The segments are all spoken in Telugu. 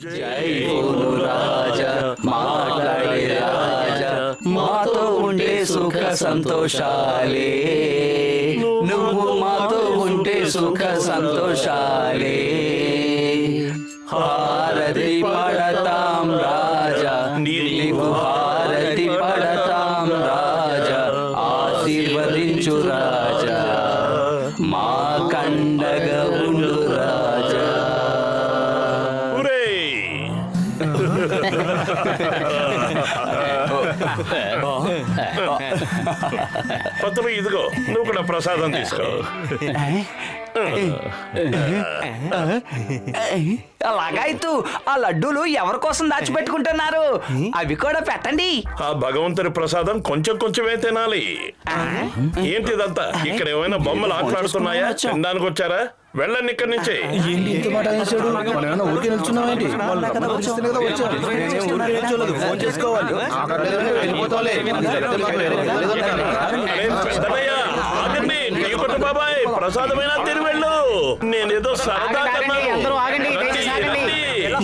జై బోలో రాజా మాట్లాడే రాజా మాతో ఉంటే సుఖ సంతోషాలే నువ్వు మాతో ఉంటే సుఖ సంతోషాలే హారతి పడతాం రాజా నీకు హారతి పడతాం రాజా ఆశీర్వదించు రాజా మా కండగా ఉండు రాజా. పత్రులు ఇదిగో నువ్వు కూడా ప్రసాదం తీసుకో. అలాగైతూ ఆ లడ్డూలు ఎవరి కోసం దాచిపెట్టుకుంటున్నారు అవి కూడా పెట్టండి. ఆ భగవంతుని ప్రసాదం కొంచెం కొంచెమే తినాలి. ఏంటిదంతా? ఇక్కడ ఏమైనా బొమ్మలు ఆటలాడుతున్నాయా? తినడానికి వచ్చారా? వెళ్ళండి ఇక్కడి నుంచి. ఏంటి ఇంత మాట అనేసాడు? మనం ఏమన్నా ఊరికే నిల్చున్నామేంటి? ఫోన్ చేసుకోవాలి. పెద్దనయ్య, ఆగండి. నీకొట్టు బాబాయ్, ప్రసాదమైనా తిని వెళ్ళు. నేనేదో సరదా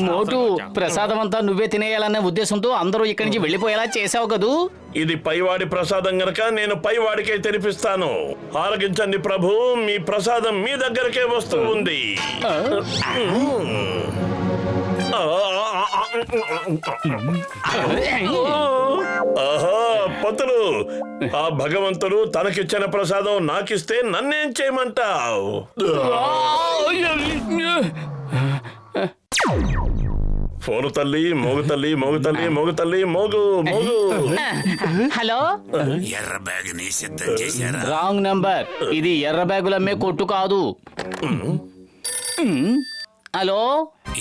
మోటు ప్రసాదం అంతా నువ్వే తినేయాలనే ఉద్దేశంతో అందరూ ఇక్కడి నుంచి వెళ్ళిపోయేలా చేసావు కదూ. ఇది పైవాడి ప్రసాదం గనక నేను పైవాడికే తెరిపిస్తాను. ఆరగించండి ప్రభు, మీ ప్రసాదం మీ దగ్గరకే వస్తూ ఉంది. ఆహా పతులు, ఆ భగవంతుడు తనకిచ్చిన ప్రసాదం నాకిస్తే నన్నేం చేయమంటావు? ఫోను తల్లి, మోగు తల్లి, మోగు తల్లి, మోగు తల్లి, మోగు మోగు. హలో, ఎర్ర బ్యాగ్ ని సిద్ధం చేశారా? Wrong number. ఇది ఎర్ర బ్యాగులమ్మే కొట్టు కాదు. హలో,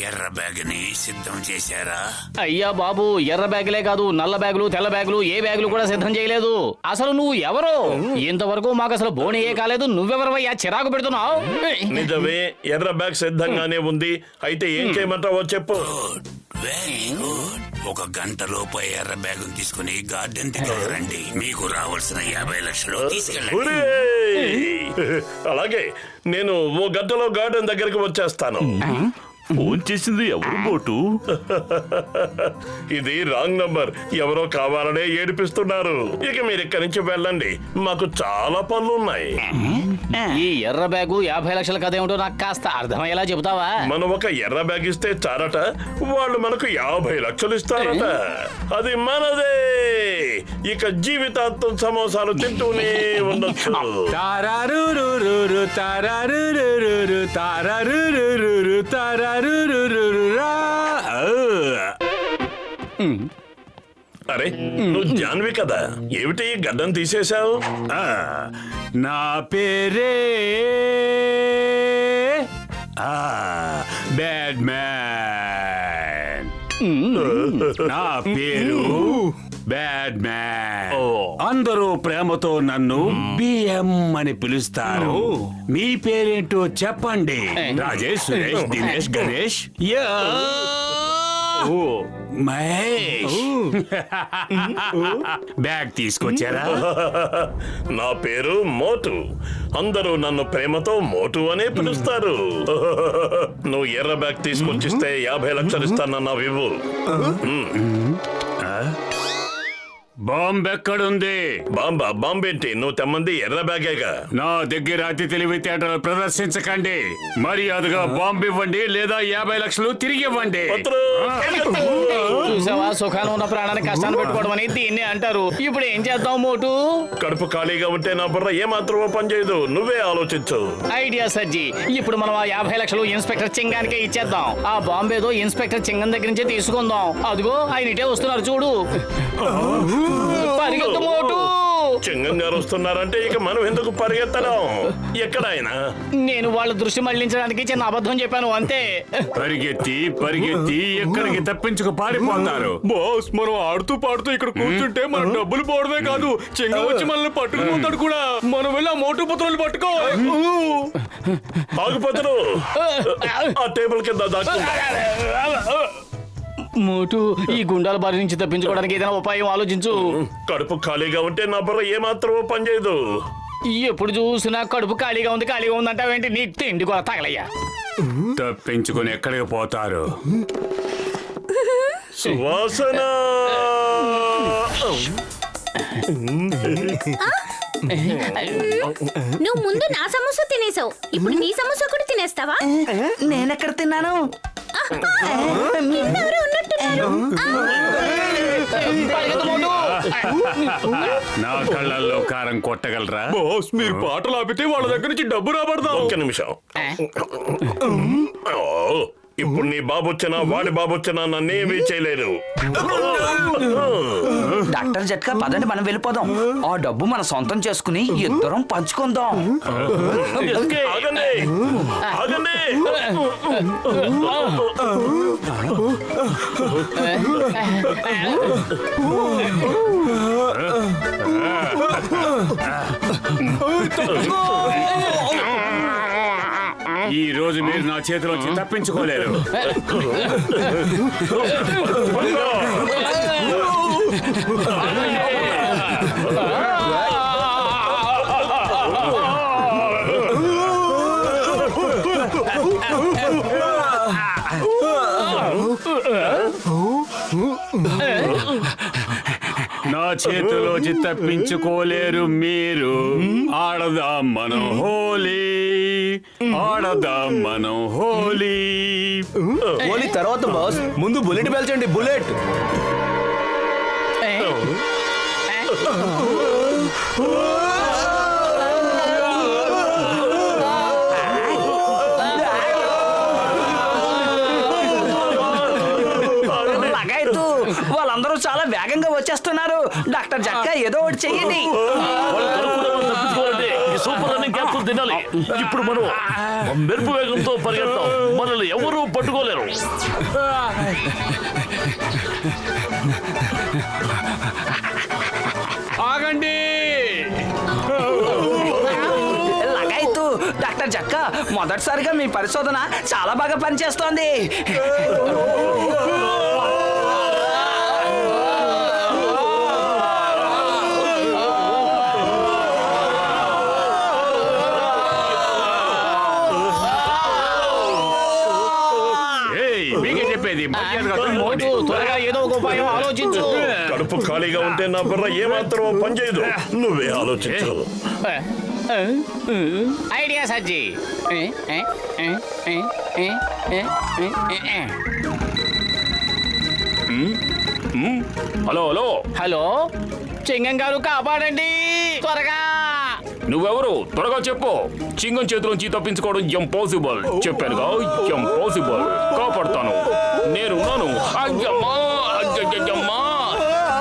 ఎర్ర బ్యాగ్ ని సిద్ధం చేశారా? అయ్యా బాబు, ఎర్ర బ్యాగులే కాదు, నల్ల బ్యాగులు, తెల్ల బ్యాగులు, ఏ బ్యాగులు కూడా సిద్ధం చేయలేదు. అసలు నువ్వు ఎవరు? ఇంతవరకు మాకు అసలు బోని ఏ కాలేదు. నువ్వెవరవయ్యా చిరాకు పెడుతున్నావు? నిజమే, ఎర్ర బ్యాగ్ సిద్ధంగానే ఉంది. అయితే ఏం చేయమంటావో చెప్పు. Very good. ఒక గంట లోపు ఎర్ర బ్యాగ్ తీసుకుని గార్డెన్ దగ్గర రండి. మీకు రావాల్సిన 50 లక్షలు తీసుకెళ్ళండి. ఒరేయ్! అలాగే, నేను ఓ గంటలో గార్డెన్ దగ్గరికి వచ్చేస్తాను. ఫోన్ చేసింది ఎవరు బోటు? ఇది రాంగ్ నంబర్. ఎవరో కావాలనే ఏడిపిస్తున్నారు. ఇక మీరు ఇక్కడి నుంచి వెళ్ళండి, మాకు చాలా పనులున్నాయి. ఈ ఎర్ర బ్యాగు 50 లక్షల కథ ఏమిటో నాకు కాస్త అర్థమయ్యేలా చెబుతావా? మనం ఒక ఎర్ర బ్యాగ్ ఇస్తే చారట, వాళ్ళు మనకు 50 లక్షలు ఇస్తారట. అది మనదే. ఇక జీవితాంతం సమోసాలు తింటూనే ఉండొచ్చు. తారారురురురు, తారారురురురు, తారారురురురు, తారారురురురా. అరే, నువ్వు జాన్వి కదా, ఏమిటి గడ్డం తీసేశావు? నా పేరే బ్యాడ్ మ్యాన్. నా పేరు బ్యాడ్ మ్యాన్. అందరూ ప్రేమతో నన్ను బిఎం అని పిలుస్తారు. మీ పేరేంటో చెప్పండి. రాజేష్, సురేష్, దినేష్, గణేష్, మహేష్. బ్యాగ్ తీసుకొచ్చారా? నా పేరు మోటు. అందరూ నన్ను ప్రేమతో మోటు అనే పిలుస్తారు. నువ్వు ఎర్ర బ్యాగ్ తీసుకొచ్చిస్తే 50 లక్షలు ఇస్తానన్నావు, ఇవ్వు. బాంబు ఎక్కడుంది? బాంబేంటి? నువ్వు తెమ్మంది ఎర్ర బ్యాగేగా. నా దగ్గర అతి తెలివితేటలు ప్రదర్శించకండి. మర్యాదగా బాంబు ఇవ్వండి, లేదా 50 లక్షలు తిరిగి ఇవ్వండి. చూసావా, సుఖాలు ఉన్న ప్రాణాన్ని కష్టాన్ని పెట్టుకోవడం అని దీన్ని అంటారు. ఇప్పుడు ఏం చేద్దాం మోటు? కడుపు ఖాళీగా ఉంటే నా బుర్ర ఏమాత్రం పని చేయదు. నువ్వే ఆలోచించు. ఐడియా సజ్జి. ఇప్పుడు మనం ఆ 50 లక్షలు ఇన్స్పెక్టర్ చింగానికే ఇచ్చేద్దాం. ఆ బాంబేదో ఇన్స్పెక్టర్ చింగం దగ్గర నుంచే తీసుకుందాం. అదిగో ఆయన ఇటే వస్తున్నారు చూడు. పరిగెత్తు మోటు. చింగం గారు వస్తున్నారంటే ఇక మనం ఎందుకు పరిగెత్తడం? ఎక్కడ ఆయన? నేను వాళ్ళ దృష్టి మళ్లించడానికి చిన్న అబద్ధం చెప్పాను అంతే. పరిగెత్తి పరిగెత్తి ఎక్కడికి తప్పించుకు పారిపోతారు. బాస్, మనం ఆడుతూ పాడుతూ ఇక్కడ కూర్చుంటే మన డబ్బులు పోవడమే కాదు, చెంగ వచ్చి మనల్ని పట్టుకుపోతాడు కూడా. మనం వెళ్ళి ఆ మోటు పుత్రులు పట్టుకోవాలి. ఆగుపోతారు. ఆ టేబుల్ కింద దాక్కుంటా. మోటు, ఈ గుండాల బారి నుంచి తప్పించుకోవడానికి ఏదైనా ఉపాయం ఆలోచించు. కడుపు ఖాళీగా ఉంటే నా బుర్ర ఏమాత్రం పనిచేయదు. ఎప్పుడు చూసినా కడుపు ఖాళీగా ఉంది అంటావేంటి? నీ తిండి కూడా తగలయ్యా. తప్పించుకుని ఎక్కడికి పోతారు? సువాసన. నువ్వు ముందు నా సమోసా తినేసావు, ఇప్పుడు నీ సమోసా కూడా తినేస్తావా? నేనెక్కడ తిన్నాను? కింద ఎవరో ఉన్నట్టున్నారు. పరిగెత్తు మోటు. నా కళ్ళల్లో కారం కొట్టగలరా? బాస్ మీరు పాటలు ఆపితే వాళ్ళ దగ్గర నుంచి డబ్బు రాబడదాం. ఒక్క నిమిషం. ఓ, ఇప్పుడు నీ బాబొచ్చినా వాడి బాబొచ్చినా నన్నేమీ చేయలేరు. డాక్టర్ జట్కా పదండి మనం వెళ్ళిపోదాం. ఆ డబ్బు మన సొంతం చేసుకుని ఇద్దరం పంచుకుందాం. ఆగండి, ఆగండి. ఈ రోజు మీరు నా చేతిలోంచి తప్పించుకోలేరు. నా చేతిలోంచి తప్పించుకోలేరు మీరు. ఆడదాం మనం హోలీ, ఆడదాం మనం హోలీ. ఓన్లీ తర్వాత బాస్, ముందు బుల్లెట్ పేల్చండి. బుల్లెట్. లగాయతు వాళ్ళందరూ చాలా వేగంగా వచ్చేస్తున్నారు. డాక్టర్ జట్కా ఏదో ఒకటి చెయ్యండి. సూపర్ రన్నింగ్ క్యాప్సూల్ తినాలి. ఇప్పుడు మనం మెరుపు వేగంతో పరిగెత్తాం, మనల్ని ఎవరూ పట్టుకోలేరు. ఆగండి. లగాయతు డాక్టర్ జట్కా మొదటిసారిగా మీ పరిశోధన చాలా బాగా పనిచేస్తోంది. మీకే చెప్పేది మర్యాదగా మోటు తప్పుకోండి. త్వరగా ఏదో ఒక ఉపాయం ఆలోచించు. కడుపు ఖాళీగా ఉంటే నా బుర్ర ఏమాత్రం పనిచేయదు. నువ్వే ఆలోచించు. ఐడియా సజ్జి. హలో హలో, హలో చింగం గారు కాపాడండి త్వరగా. నువ్వెవరు? త్వరగా చెప్పు. చింగం చేతిలోంచి తప్పించుకోవడం ఇంపాసిబుల్. చెప్పానుగా, ఇంపాసిబుల్. కాపాడుతాను, నేనున్నాను. అయ్యమ్మా, అయ్యయ్యమ్మా.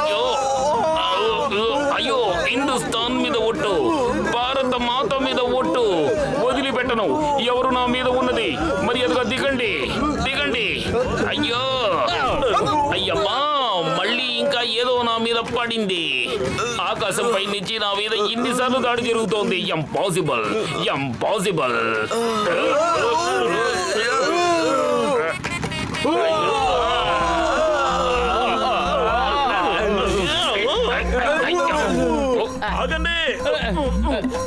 అయ్యో, అయ్యో, హిందుస్థాన్ మీద ఒట్టు, భారత మాత మీద ఒట్టు, వదిలిపెట్టను. ఎవరు నా మీద ఉన్నది? మర్యాదగా దిగండి, దిగండి. అయ్యో, అయ్యమ్మా, మళ్ళీ ఇంకా ఏదో నా మీద పడింది. ఆకాశంపై నుంచి నా మీద ఇన్నిసార్లు దాడి జరుగుతోంది. Impossible, impossible. ఆగండి.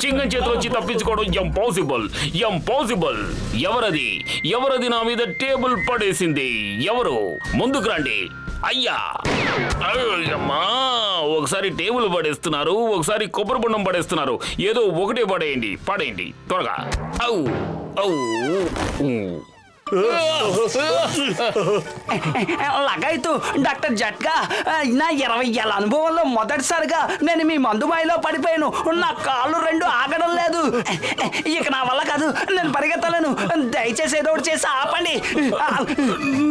చింగం చేతిలోంచి తప్పించుకోవడం ఇంపాసిబుల్, ఇంపాసిబుల్. ఎవరది? ఎవరది నా మీద టేబుల్ పడేసింది? ఎవరు? ముందుకు రండి. అయ్యా, అమ్మా, ఒకసారి టేబుల్ పడేస్తున్నారు, ఒకసారి కొబ్బరి బొండం పడేస్తున్నారు. ఏదో ఒకటే పడేయండి, పడేయండి త్వరగా. ఔ ఔ. లగాయతు డాక్టర్ జట్కా నా 20 ఏళ్ళ అనుభవంలో మొదటిసారిగా నేను మీ మందుబాయిలో పడిపోయాను. నా కాళ్ళు రెండు ఆగడం లేదు. ఇక నా వల్ల కాదు, నేను పరిగెత్తలేను. దయచేసి ఏదో ఒకటి చేసి ఆపండి.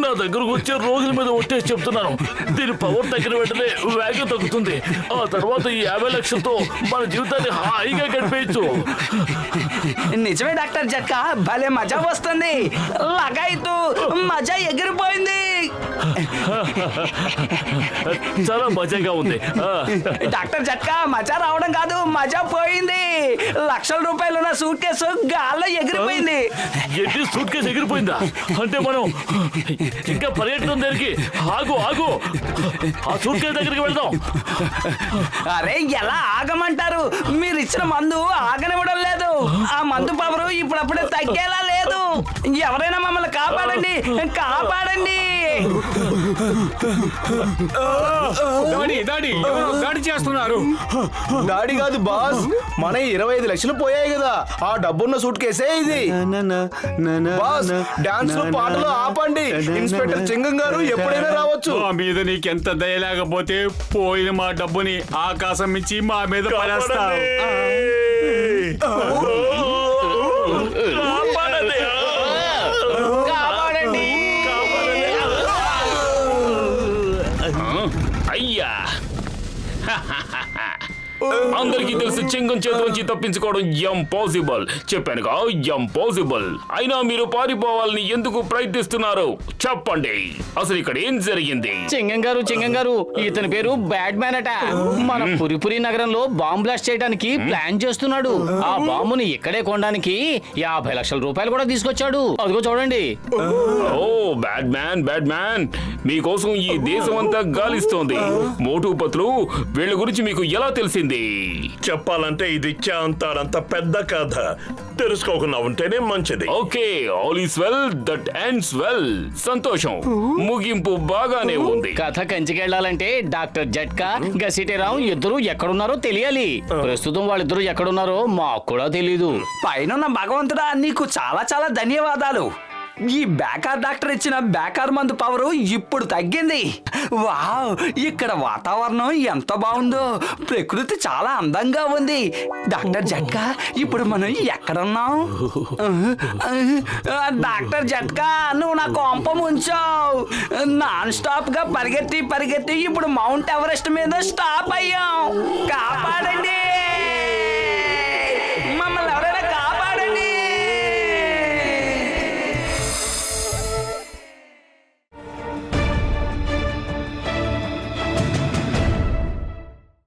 నా దగ్గరకు వచ్చే రోజుల మీద ఒట్టేసి చెప్తున్నాను, దీని పవర్ తగ్గిన వెంటనే వేగం తగ్గుతుంది. ఆ తర్వాత ఈ 50 లక్షలతో మన జీవితాన్ని హాయిగా గడిపేయచ్చు. నిజమే డాక్టర్ జట్కా, భలే మజా వస్తుంది. లగాయతు మజా ఎగిరిపోయింది. చాలా మజాగా ఉంది. డాక్టర్ జట్కా మజా రావడం కాదు, మజా పోయింది. లక్షల రూపాయలు నా సూట్ కేసు గాల్లో ఎగిరిపోయింది. ఏంటి, సూట్ కేసు ఎగిరిపోయిందా? అంటే మనం ఇంకా పర్యటన దగ్గరికి. ఆగు ఆగు, ఆ సూట్ కేసు దగ్గరికి వెళ్దాం. అరే ఎలా ఆగమంటారు? మీరు ఇచ్చిన మందు ఆగనివ్వడం లేదు. ఆ మందు పవరు ఇప్పుడప్పుడే తగ్గేలా లేదు. ఎవరైనా మమ్మల్ని కాపాడండి, కాపాడండి. దాడి ఎవరో దాడి చేస్తున్నారు. దాడి కాదు బాస్, మన 25 లక్షలు పోయాయి కదా, ఆ డబ్బున్న సూట్ కేసే ఇది. బాస్, డాన్స్ పాటలు ఆపండి. ఇన్స్పెక్టర్ చింగం గారు ఎప్పుడైనా రావచ్చు. మా మీద నీకెంత దయ లేకపోతే పోయిన మా డబ్బుని ఆకాశం మించి మా మీద పడేస్తావు. కాపాడండి. అయ్యా అందరికీ తెలుసు చింగం చేతిలోంచి తప్పించుకోవడం ఇంపాసిబుల్. చెప్పానుగా ఇంపాసిబుల్. అయినా మీరు పారిపోవాలని ఎందుకు ప్రయత్నిస్తున్నారు చెప్పండి. అసలు ఇక్కడ ఏం జరిగింది? చింగం గారు ఇతని పేరు బ్యాడ్ మ్యాన్ అట. మన పురిపురి నగరంలో బాంబ్ బ్లాస్ట్ చేయడానికి ప్లాన్ చేస్తున్నాడు. ఆ బాంబుని ఇక్కడే కొనడానికి 50 లక్షల రూపాయలు కూడా తీసుకొచ్చాడు. అదిగో చూడండి. ఓ బ్యాడ్ మ్యాన్ మీకోసం ఈ దేశం అంతా గాలిస్తోంది. మోటు పత్లు వీళ్ళ గురించి మీకు ఎలా తెలిసింది? చెప్పాలంటే ఇది అంత పెద్ద కథ, తెలుసుకోకుండా ఉంటేనే మంచిది. Okay, all is well that ends well. సంతోషం, ముగింపు బాగానే ఉంది. కథ కంచికెళ్లాలంటే డాక్టర్ జట్కా గసిటిరావు ఇద్దరు ఎక్కడున్నారో తెలియాలి. ప్రస్తుతం వాళ్ళిద్దరు ఎక్కడున్నారో మాకు కూడా తెలీదు. పైన భగవంతుడా నీకు చాలా చాలా ధన్యవాదాలు. ఈ బేకార్ డాక్టర్ ఇచ్చిన బేకార్ మందు పవరు ఇప్పుడు తగ్గింది. వావ్, ఇక్కడ వాతావరణం ఎంత బాగుందో, ప్రకృతి చాలా అందంగా ఉంది. డాక్టర్ జట్కా, ఇప్పుడు మనం ఎక్కడున్నాం? డాక్టర్ జట్కా, నువ్వు నా కొంప ముంచావు. నాన్ స్టాప్ గా పరిగెత్తి ఇప్పుడు మౌంట్ ఎవరెస్ట్ మీద స్టాప్ అయ్యాం. కాపాడండి.